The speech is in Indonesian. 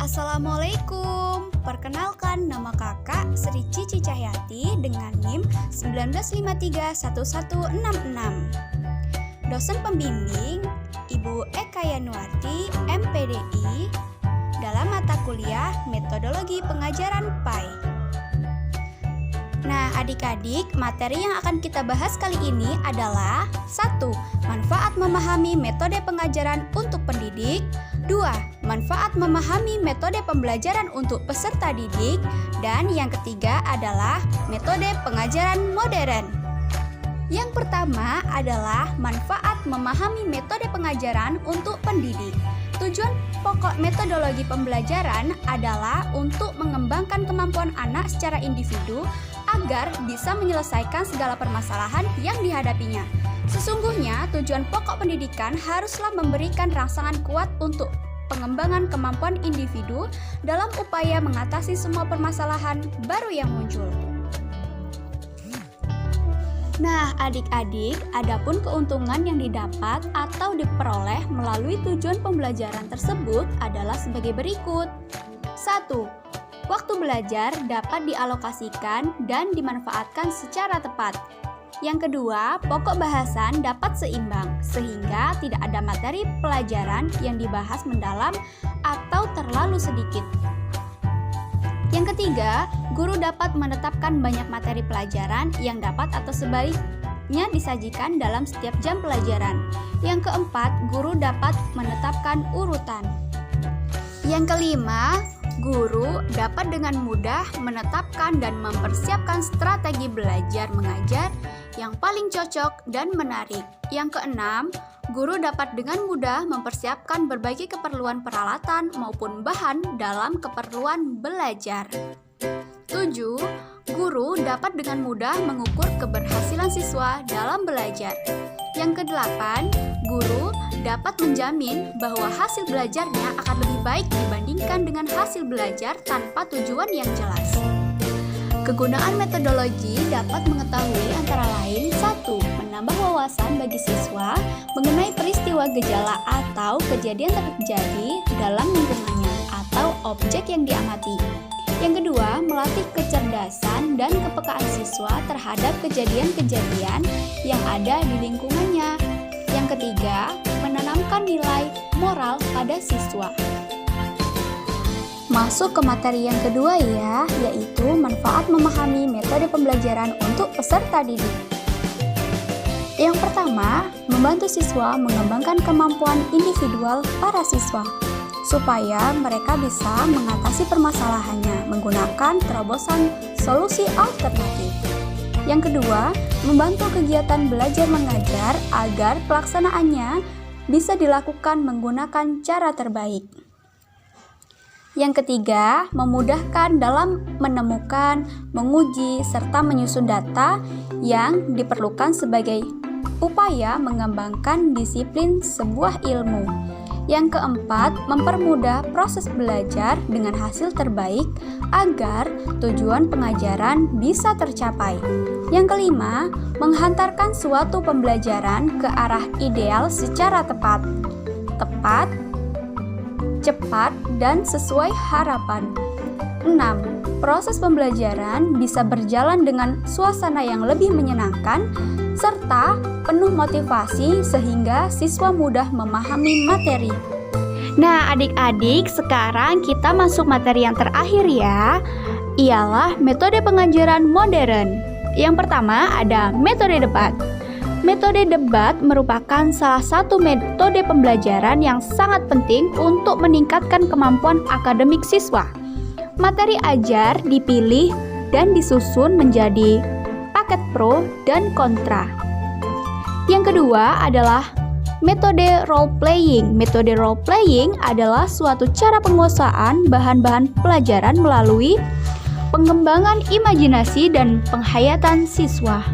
Assalamualaikum. Perkenalkan, nama kakak Sri Cici Cahyati dengan NIM 19531166. Dosen pembimbing Ibu Eka Yanuarti, MPDI, dalam mata kuliah Metodologi Pengajaran PAI. Nah, adik-adik, materi yang akan kita bahas kali ini adalah 1. Manfaat memahami metode pengajaran untuk pendidik. 2. Manfaat memahami metode pembelajaran untuk peserta didik. Dan yang ketiga adalah metode pengajaran modern. Yang pertama adalah manfaat memahami metode pengajaran untuk pendidik. Tujuan pokok metodologi pembelajaran adalah untuk mengembangkan kemampuan anak secara individu agar bisa menyelesaikan segala permasalahan yang dihadapinya. Sesungguhnya, tujuan pokok pendidikan haruslah memberikan rangsangan kuat untuk pengembangan kemampuan individu dalam upaya mengatasi semua permasalahan baru yang muncul. Nah, adik-adik, adapun keuntungan yang didapat atau diperoleh melalui tujuan pembelajaran tersebut adalah sebagai berikut. 1. Waktu belajar dapat dialokasikan dan dimanfaatkan secara tepat. Yang kedua, pokok bahasan dapat seimbang, sehingga tidak ada materi pelajaran yang dibahas mendalam atau terlalu sedikit. Yang ketiga, guru dapat menetapkan banyak materi pelajaran yang dapat atau sebaiknya disajikan dalam setiap jam pelajaran. Yang keempat, guru dapat menetapkan urutan. Yang kelima, guru dapat dengan mudah menetapkan dan mempersiapkan strategi belajar mengajar yang paling cocok dan menarik. Yang keenam, guru dapat dengan mudah mempersiapkan berbagai keperluan peralatan maupun bahan dalam keperluan belajar. 7. Guru dapat dengan mudah mengukur keberhasilan siswa dalam belajar. Yang kedelapan, guru dapat menjamin bahwa hasil belajarnya akan lebih baik dibandingkan dengan hasil belajar tanpa tujuan yang jelas. Kegunaan metodologi dapat mengetahui antara lain 1. Menambah wawasan bagi siswa mengenai peristiwa gejala atau kejadian terjadi dalam lingkungannya atau objek yang diamati. Yang kedua, melatih kecerdasan dan kepekaan siswa terhadap kejadian-kejadian yang ada di lingkungannya. Yang ketiga, menanamkan nilai moral pada siswa. Masuk ke materi yang kedua ya, yaitu manfaat memahami metode pembelajaran untuk peserta didik. Yang pertama, membantu siswa mengembangkan kemampuan individual para siswa, supaya mereka bisa mengatasi permasalahannya menggunakan terobosan solusi alternatif. Yang kedua, membantu kegiatan belajar mengajar agar pelaksanaannya bisa dilakukan menggunakan cara terbaik. Yang ketiga, memudahkan dalam menemukan, menguji, serta menyusun data yang diperlukan sebagai upaya mengembangkan disiplin sebuah ilmu. Yang keempat, mempermudah proses belajar dengan hasil terbaik agar tujuan pengajaran bisa tercapai. Yang kelima, menghantarkan suatu pembelajaran ke arah ideal secara tepat, cepat, dan sesuai harapan. 6. Proses pembelajaran bisa berjalan dengan suasana yang lebih menyenangkan serta penuh motivasi sehingga siswa mudah memahami materi. Nah, adik-adik, sekarang kita masuk materi yang terakhir ya, ialah metode pengajaran modern. Yang pertama ada metode debat. Metode debat merupakan salah satu metode pembelajaran yang sangat penting untuk meningkatkan kemampuan akademik siswa. Materi ajar dipilih dan disusun menjadi paket pro dan kontra. Yang kedua adalah metode role playing. Metode role playing adalah suatu cara penguasaan bahan-bahan pelajaran melalui pengembangan imajinasi dan penghayatan siswa.